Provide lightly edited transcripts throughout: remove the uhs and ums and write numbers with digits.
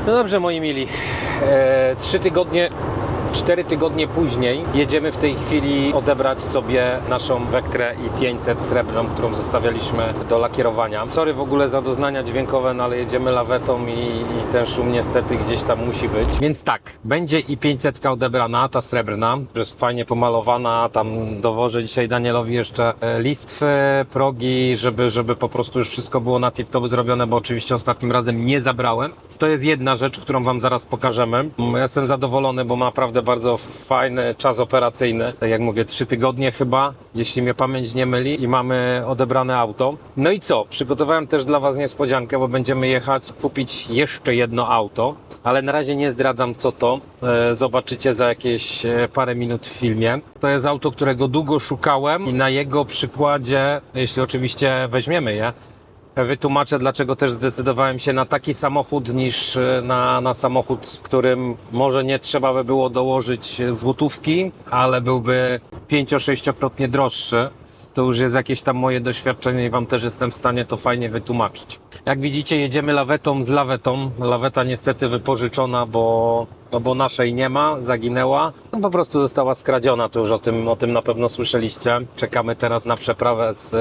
No dobrze, moi mili, 4 tygodnie później jedziemy w tej chwili odebrać sobie naszą Vectrę i 500 srebrną, którą zostawialiśmy do lakierowania. Sorry w ogóle za doznania dźwiękowe, no ale jedziemy lawetą i ten szum niestety gdzieś tam musi być. Więc tak, będzie i 500 odebrana, ta srebrna, jest fajnie pomalowana, tam dowożę dzisiaj Danielowi jeszcze listwy, progi, żeby po prostu już wszystko było na tip-top zrobione, bo oczywiście ostatnim razem nie zabrałem. To jest jedna rzecz, którą Wam zaraz pokażemy. Ja jestem zadowolony, bo naprawdę bardzo fajny czas operacyjny. Tak jak mówię, 3 tygodnie chyba, jeśli mnie pamięć nie myli, i mamy odebrane auto. No i co? Przygotowałem też dla Was niespodziankę, bo będziemy jechać kupić jeszcze jedno auto, ale na razie nie zdradzam co to. Zobaczycie za jakieś parę minut w filmie. To jest auto, którego długo szukałem i na jego przykładzie, jeśli oczywiście weźmiemy je, wytłumaczę, dlaczego też zdecydowałem się na taki samochód niż na samochód, którym może nie trzeba by było dołożyć złotówki, ale byłby 5-6-krotnie droższy. To już jest jakieś tam moje doświadczenie i Wam też jestem w stanie to fajnie wytłumaczyć. Jak widzicie, jedziemy lawetą z lawetą. Laweta niestety wypożyczona, bo naszej nie ma, zaginęła. No po prostu została skradziona, to już o tym na pewno słyszeliście. Czekamy teraz na przeprawę z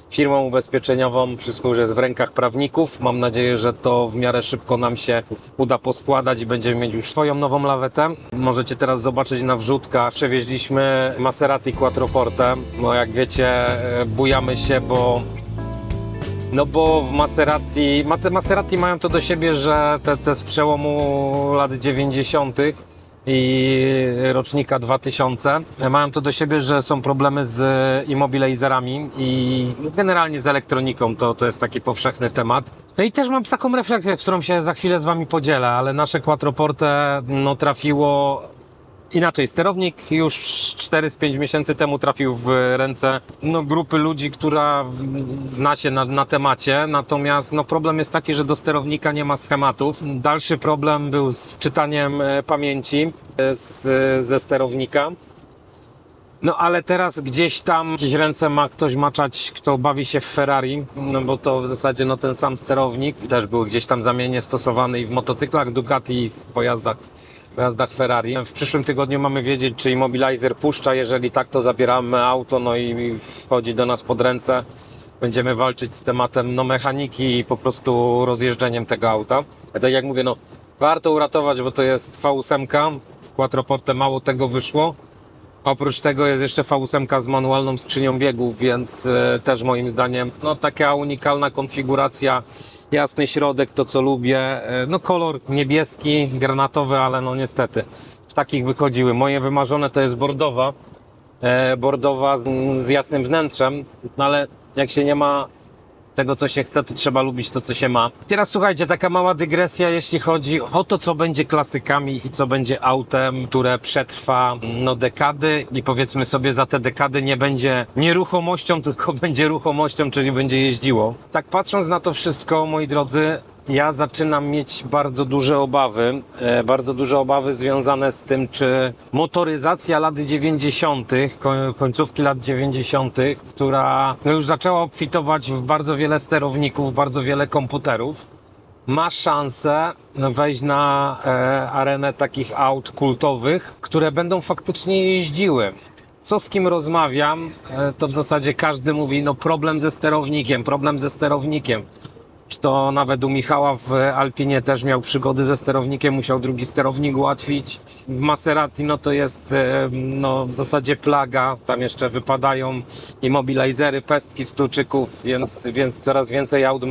firmą ubezpieczeniową, wszystko już jest w rękach prawników. Mam nadzieję, że to w miarę szybko nam się uda poskładać i będziemy mieć już swoją nową lawetę. Możecie teraz zobaczyć na wrzutkach. Przewieźliśmy Maserati Quattroporte. No jak wiecie, bujamy się, bo w Maserati mają to do siebie, że te z przełomu lat 90. i rocznika 2000 mają to do siebie, że są problemy z immobilizerami i generalnie z elektroniką, to jest taki powszechny temat. No i też mam taką refleksję, którą się za chwilę z Wami podzielę, ale nasze Quattroporte trafiło inaczej. Sterownik już 4-5 miesięcy temu trafił w ręce grupy ludzi, która zna się na temacie, natomiast problem jest taki, że do sterownika nie ma schematów. Dalszy problem był z czytaniem pamięci ze sterownika. No ale teraz gdzieś tam jakieś ręce ma ktoś maczać, kto bawi się w Ferrari, bo to w zasadzie ten sam sterownik też był gdzieś tam zamiennie stosowany i w motocyklach Ducati, i w pojazdach Ferrari. W przyszłym tygodniu mamy wiedzieć, czy immobilizer puszcza. Jeżeli tak, to zabieramy auto i wchodzi do nas pod ręce. Będziemy walczyć z tematem mechaniki i po prostu rozjeżdżeniem tego auta. Tak jak mówię, warto uratować, bo to jest V8. W Quattroporte mało tego wyszło. Oprócz tego jest jeszcze V8 z manualną skrzynią biegów, więc też moim zdaniem taka unikalna konfiguracja, jasny środek, to co lubię. Kolor niebieski, granatowy, ale niestety w takich wychodziły. Moje wymarzone to jest bordowa z jasnym wnętrzem, ale jak się nie ma tego, co się chce, to trzeba lubić to, co się ma. Teraz słuchajcie, taka mała dygresja, jeśli chodzi o to, co będzie klasykami i co będzie autem, które przetrwa dekady i powiedzmy sobie, za te dekady nie będzie nieruchomością, tylko będzie ruchomością, czyli będzie jeździło. Tak patrząc na to wszystko, moi drodzy, ja zaczynam mieć bardzo duże obawy związane z tym, czy motoryzacja lat 90., końcówki lat 90., która już zaczęła obfitować w bardzo wiele sterowników, bardzo wiele komputerów, ma szansę wejść na arenę takich aut kultowych, które będą faktycznie jeździły. Co z kim rozmawiam, to w zasadzie każdy mówi, problem ze sterownikiem. Czy to nawet u Michała w Alpinie też miał przygody ze sterownikiem, musiał drugi sterownik ułatwić. W Maserati to jest w zasadzie plaga, tam jeszcze wypadają immobilizery, pestki z kluczyków, więc coraz więcej aut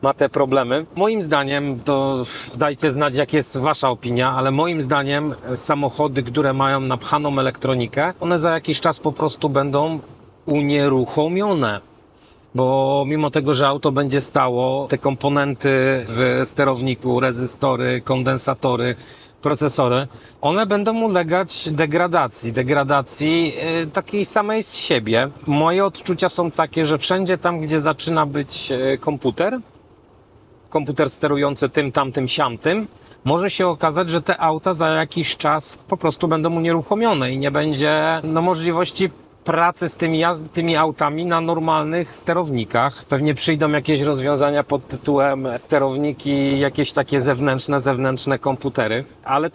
ma te problemy. Moim zdaniem, to dajcie znać, jak jest Wasza opinia, ale moim zdaniem samochody, które mają napchaną elektronikę, one za jakiś czas po prostu będą unieruchomione. Bo mimo tego, że auto będzie stało, te komponenty w sterowniku, rezystory, kondensatory, procesory, one będą ulegać degradacji takiej samej z siebie. Moje odczucia są takie, że wszędzie tam, gdzie zaczyna być komputer sterujący tym, tamtym, siamtym, może się okazać, że te auta za jakiś czas po prostu będą unieruchomione i nie będzie możliwości pracę z tymi autami na normalnych sterownikach. Pewnie przyjdą jakieś rozwiązania pod tytułem sterowniki, jakieś takie zewnętrzne komputery. Ale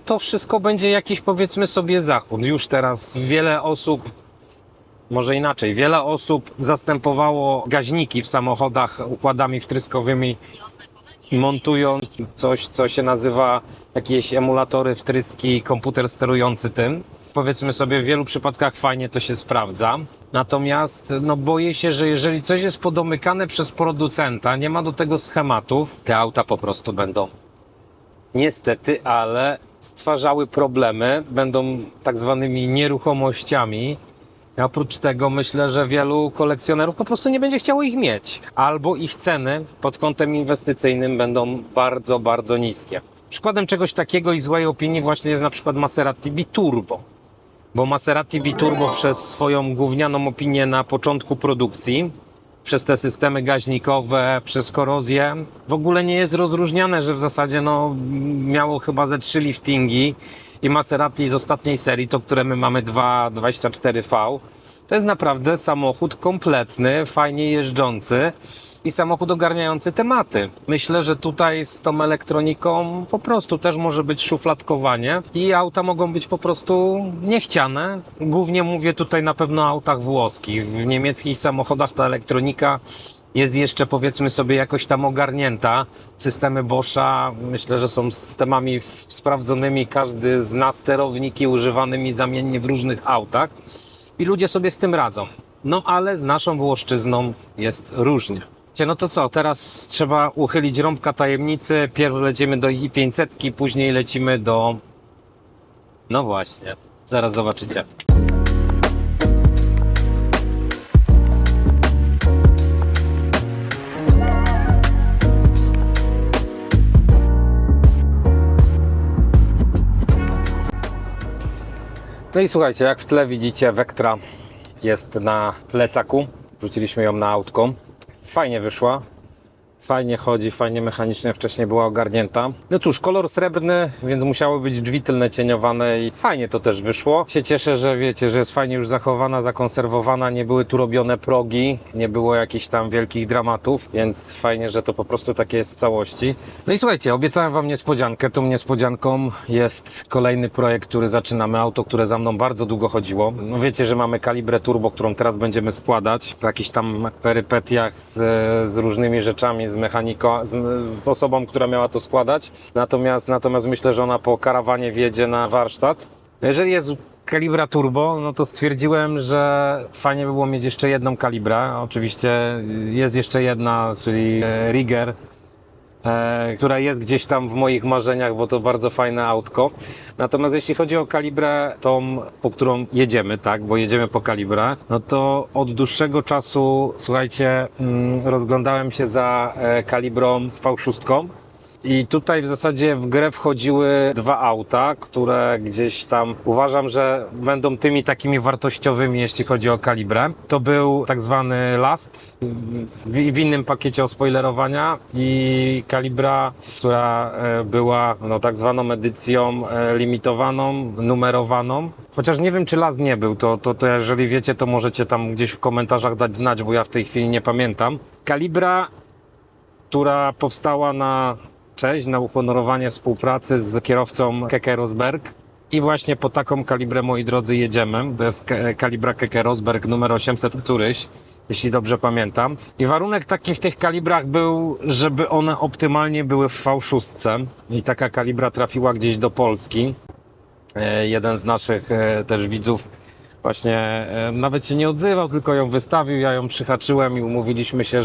to wszystko będzie jakiś, powiedzmy sobie, zachód. Już teraz wiele osób, może inaczej, wiele osób zastępowało gaźniki w samochodach układami wtryskowymi, montując coś, co się nazywa jakieś emulatory, wtryski, komputer sterujący tym. Powiedzmy sobie, w wielu przypadkach fajnie to się sprawdza. Natomiast boję się, że jeżeli coś jest podomykane przez producenta, nie ma do tego schematów, te auta po prostu będą niestety, ale stwarzały problemy, będą tak zwanymi nieruchomościami. A oprócz tego myślę, że wielu kolekcjonerów po prostu nie będzie chciało ich mieć. Albo ich ceny pod kątem inwestycyjnym będą bardzo, bardzo niskie. Przykładem czegoś takiego i złej opinii właśnie jest na przykład Maserati Biturbo. Bo Maserati Biturbo przez swoją gównianą opinię na początku produkcji, przez te systemy gaźnikowe, przez korozję, w ogóle nie jest rozróżniane, że w zasadzie miało chyba ze 3 liftingi i Maserati z ostatniej serii, to które my mamy 224V, to jest naprawdę samochód kompletny, fajnie jeżdżący i samochód ogarniający tematy. Myślę, że tutaj z tą elektroniką po prostu też może być szufladkowanie i auta mogą być po prostu niechciane. Głównie mówię tutaj na pewno o autach włoskich. W niemieckich samochodach ta elektronika jest jeszcze, powiedzmy sobie, jakoś tam ogarnięta. Systemy Boscha myślę, że są systemami sprawdzonymi. Każdy zna sterowniki używanymi zamiennie w różnych autach i ludzie sobie z tym radzą. Ale z naszą Włoszczyzną jest różnie. No to co, teraz trzeba uchylić rąbka tajemnicy. Pierw lecimy do i500, później lecimy do... No właśnie, zaraz zobaczycie. No i słuchajcie, jak w tle widzicie, Vectra jest na plecaku. Wrzuciliśmy ją na autko. Fajnie wyszła. Fajnie chodzi, fajnie mechanicznie wcześniej była ogarnięta. No cóż, kolor srebrny, więc musiały być drzwi tylne cieniowane i fajnie to też wyszło. Się cieszę, że wiecie, że jest fajnie już zachowana, zakonserwowana, nie były tu robione progi, nie było jakichś tam wielkich dramatów, więc fajnie, że to po prostu takie jest w całości. No i słuchajcie, obiecałem wam niespodziankę. Tą niespodzianką jest kolejny projekt, który zaczynamy. Auto, które za mną bardzo długo chodziło. No wiecie, że mamy Calibrę Turbo, którą teraz będziemy składać. Po jakichś tam perypetiach z różnymi rzeczami, z mechaniką, z osobą, która miała to składać. Natomiast myślę, że ona po karawanie wjedzie na warsztat. Jeżeli jest Calibra Turbo, no to stwierdziłem, że fajnie by było mieć jeszcze jedną Calibrę. Oczywiście jest jeszcze jedna, czyli Rigger, która jest gdzieś tam w moich marzeniach, bo to bardzo fajne autko. Natomiast jeśli chodzi o Calibrę, tą, po którą jedziemy, tak, bo jedziemy po Calibrę, no to od dłuższego czasu, słuchajcie, rozglądałem się za Calibrą z V6. I tutaj w zasadzie w grę wchodziły dwa auta, które gdzieś tam uważam, że będą tymi takimi wartościowymi, jeśli chodzi o Calibrę. To był tak zwany Last w innym pakiecie ospoilerowania i Calibra, która była tak zwaną edycją limitowaną, numerowaną. Chociaż nie wiem, czy Last nie był, to jeżeli wiecie, to możecie tam gdzieś w komentarzach dać znać, bo ja w tej chwili nie pamiętam. Calibra, która powstała na uhonorowanie współpracy z kierowcą Keke Rosberg. I właśnie po taką Calibrę, moi drodzy, jedziemy. To jest Calibra Keke Rosberg numer 800 któryś, jeśli dobrze pamiętam. I warunek taki w tych Calibrach był, żeby one optymalnie były w V6. I taka Calibra trafiła gdzieś do Polski. Jeden z naszych też widzów właśnie nawet się nie odzywał, tylko ją wystawił, ja ją przyhaczyłem i umówiliśmy się,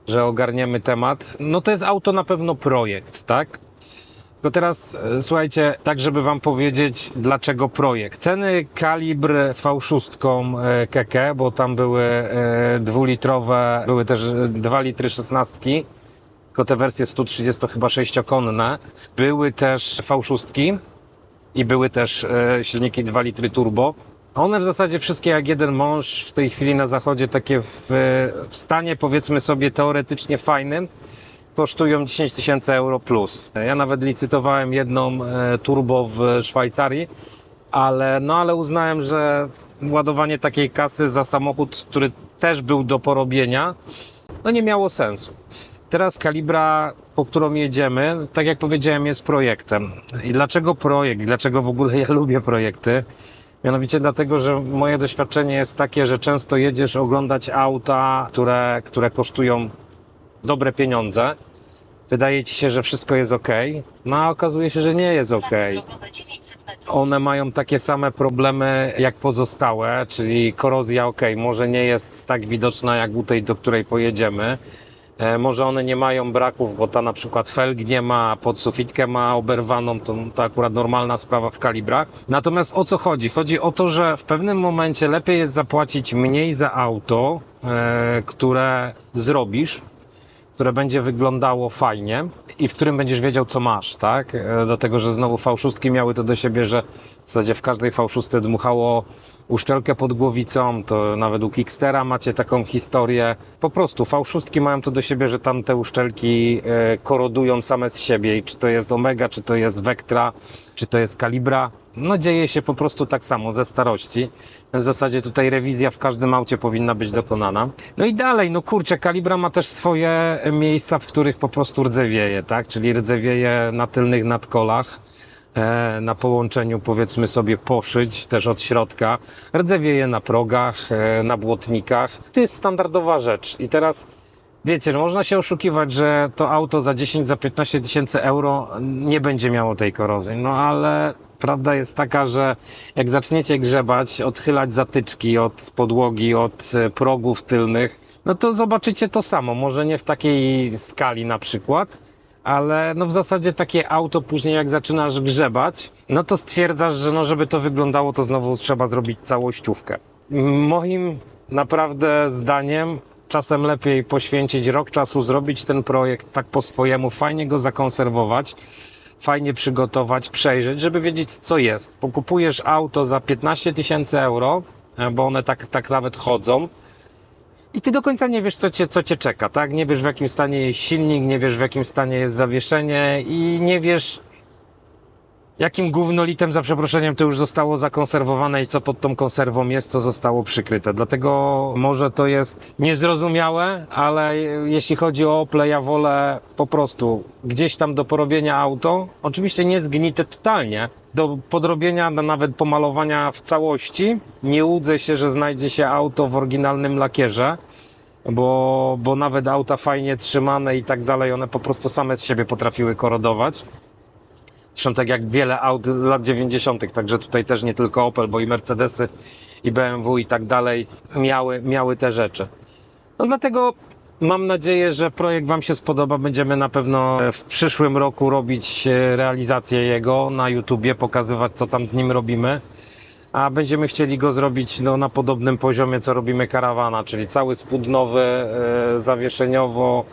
że ogarniemy temat. No to jest auto na pewno projekt, tak? Tylko teraz słuchajcie, tak żeby wam powiedzieć, dlaczego projekt. Ceny Calibr z V6 Keke, bo tam były dwulitrowe, były też 2 litry 16, tylko te wersje 130 chyba 6-konne. Były też V6 i były też silniki 2 litry turbo. One w zasadzie wszystkie jak jeden mąż w tej chwili na zachodzie takie w stanie, powiedzmy sobie, teoretycznie fajnym, kosztują 10 000 euro plus. Ja nawet licytowałem jedną turbo w Szwajcarii, ale uznałem, że ładowanie takiej kasy za samochód, który też był do porobienia, no nie miało sensu. Teraz Calibra, po którą jedziemy, tak jak powiedziałem, jest projektem. I dlaczego projekt? Dlaczego w ogóle ja lubię projekty? Mianowicie dlatego, że moje doświadczenie jest takie, że często jedziesz oglądać auta, które kosztują dobre pieniądze. Wydaje ci się, że wszystko jest ok, no a okazuje się, że nie jest ok. One mają takie same problemy jak pozostałe, czyli korozja ok, może nie jest tak widoczna jak u tej, do której pojedziemy. Może one nie mają braków, bo ta na przykład felg nie ma, podsufitkę ma oberwaną, to akurat normalna sprawa w Calibrach. Natomiast o co chodzi? Chodzi o to, że w pewnym momencie lepiej jest zapłacić mniej za auto, które zrobisz, które będzie wyglądało fajnie i w którym będziesz wiedział, co masz, tak? Dlatego, że znowu V6 miały to do siebie, że w zasadzie w każdej V6 dmuchało uszczelkę pod głowicą, to nawet u Kickstera macie taką historię. Po prostu V6 mają to do siebie, że tam te uszczelki korodują same z siebie i czy to jest Omega, czy to jest Vectra, czy to jest Calibra, no dzieje się po prostu tak samo ze starości. W zasadzie tutaj rewizja w każdym aucie powinna być dokonana. No i dalej, no kurczę, Calibra ma też swoje miejsca, w których po prostu rdzewieje, tak? Czyli rdzewieje na tylnych nadkolach, na połączeniu powiedzmy sobie poszyć, też od środka. Rdzewieje na progach, na błotnikach. To jest standardowa rzecz. I teraz wiecie, no można się oszukiwać, że to auto za 10, za 15 tysięcy euro nie będzie miało tej korozji. No ale prawda jest taka, że jak zaczniecie grzebać, odchylać zatyczki od podłogi, od progów tylnych, no to zobaczycie to samo. Może nie w takiej skali na przykład, ale no w zasadzie takie auto później jak zaczynasz grzebać, no to stwierdzasz, że no żeby to wyglądało, to znowu trzeba zrobić całościówkę. Moim naprawdę zdaniem czasem lepiej poświęcić rok czasu, zrobić ten projekt tak po swojemu, fajnie go zakonserwować, fajnie przygotować, przejrzeć, żeby wiedzieć, co jest. Kupujesz auto za 15 tysięcy euro, bo one tak nawet chodzą, i ty do końca nie wiesz, co cię czeka, tak? Nie wiesz, w jakim stanie jest silnik, nie wiesz, w jakim stanie jest zawieszenie i nie wiesz, jakim gównolitem, za przeproszeniem, to już zostało zakonserwowane i co pod tą konserwą jest, co zostało przykryte. Dlatego może to jest niezrozumiałe, ale jeśli chodzi o Opel, ja wolę po prostu gdzieś tam do porobienia auto, oczywiście nie zgnite totalnie, do podrobienia, nawet pomalowania w całości. Nie łudzę się, że znajdzie się auto w oryginalnym lakierze, bo nawet auta fajnie trzymane i tak dalej, one po prostu same z siebie potrafiły korodować. Zresztą tak jak wiele aut lat 90., także tutaj też nie tylko Opel, bo i Mercedesy, i BMW i tak dalej miały te rzeczy. No dlatego mam nadzieję, że projekt Wam się spodoba. Będziemy na pewno w przyszłym roku robić realizację jego na YouTubie, pokazywać, co tam z nim robimy. A będziemy chcieli go zrobić na podobnym poziomie, co robimy Caravana, czyli cały spód nowy, zawieszeniowo.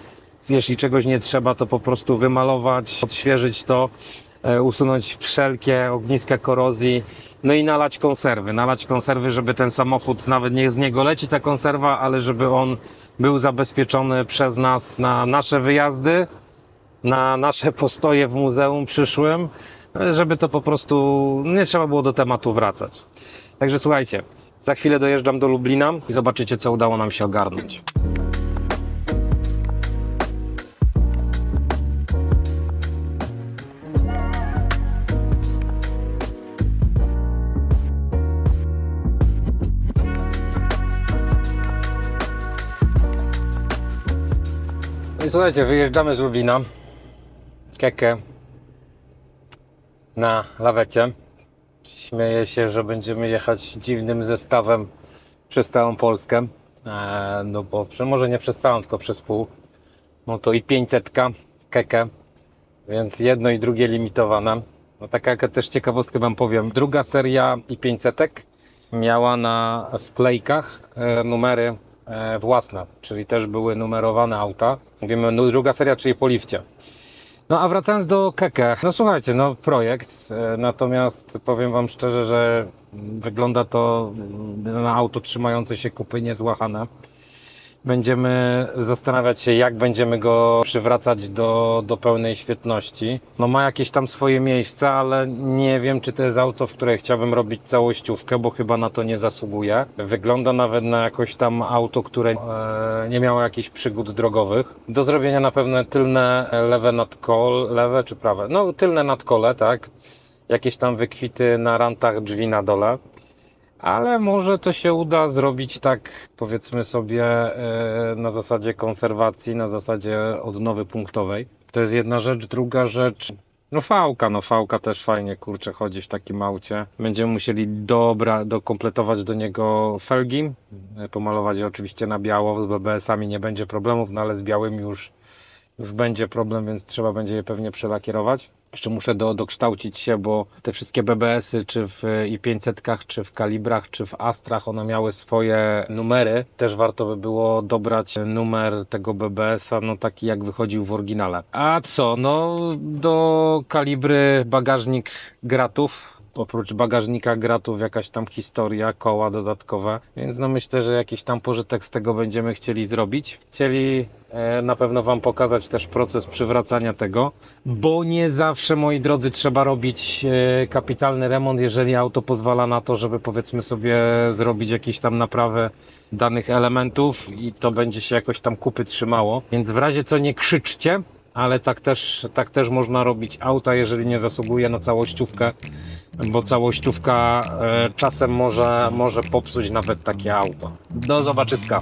Jeśli czegoś nie trzeba, to po prostu wymalować, odświeżyć to, usunąć wszelkie ogniska korozji, no i nalać konserwy, żeby ten samochód, nawet nie z niego leci ta konserwa, ale żeby on był zabezpieczony przez nas na nasze wyjazdy, na nasze postoje w muzeum przyszłym, żeby to po prostu nie trzeba było do tematu wracać. Także słuchajcie, za chwilę dojeżdżam do Lublina i zobaczycie, co udało nam się ogarnąć. I słuchajcie, wyjeżdżamy z Lublina, Keke, na lawecie. Śmieję się, że będziemy jechać dziwnym zestawem przez całą Polskę, no bo może nie przez całą, tylko przez pół. No to i 500 Keke, więc jedno i drugie limitowane. No taka też ciekawostkę Wam powiem. Druga seria i 500 miała na wklejkach numery własne, czyli też były numerowane auta. Mówimy, no druga seria, czyli po lifcie. No a wracając do Keke, no słuchajcie, no projekt, natomiast powiem Wam szczerze, że wygląda to na auto trzymające się kupy niezłachane. Będziemy zastanawiać się, jak będziemy go przywracać do pełnej świetności. No ma jakieś tam swoje miejsca, ale nie wiem, czy to jest auto, w które chciałbym robić całościówkę, bo chyba na to nie zasługuje. Wygląda nawet na jakoś tam auto, które nie miało jakichś przygód drogowych. Do zrobienia na pewno tylne lewe nadkole, lewe czy prawe? No tylne nadkole, tak. Jakieś tam wykwity na rantach drzwi na dole. Ale może to się uda zrobić tak, powiedzmy sobie, na zasadzie konserwacji, na zasadzie odnowy punktowej. To jest jedna rzecz. Druga rzecz, no fałka też fajnie, kurczę, chodzi w takim aucie. Będziemy musieli dokompletować do niego felgi, pomalować je oczywiście na biało, z BBS-ami nie będzie problemów, no ale z białymi już będzie problem, więc trzeba będzie je pewnie przelakierować. Jeszcze muszę dokształcić się, bo te wszystkie BBS-y, czy w i500-kach, czy w Kalibrach, czy w Astrach, one miały swoje numery. Też warto by było dobrać numer tego BBS-a, no taki jak wychodził w oryginale. A co? No do Kalibry bagażnik gratów. Oprócz bagażnika gratów jakaś tam historia, koła dodatkowe, więc no myślę, że jakiś tam pożytek z tego będziemy chcieli zrobić. Chcieli na pewno Wam pokazać też proces przywracania tego, bo nie zawsze, moi drodzy, trzeba robić kapitalny remont, jeżeli auto pozwala na to, żeby powiedzmy sobie zrobić jakieś tam naprawę danych elementów i to będzie się jakoś tam kupy trzymało, więc w razie co nie krzyczcie, ale tak też można robić auta, jeżeli nie zasługuje na całościówkę, bo całościówka czasem może popsuć nawet takie auto. Do zobaczyska.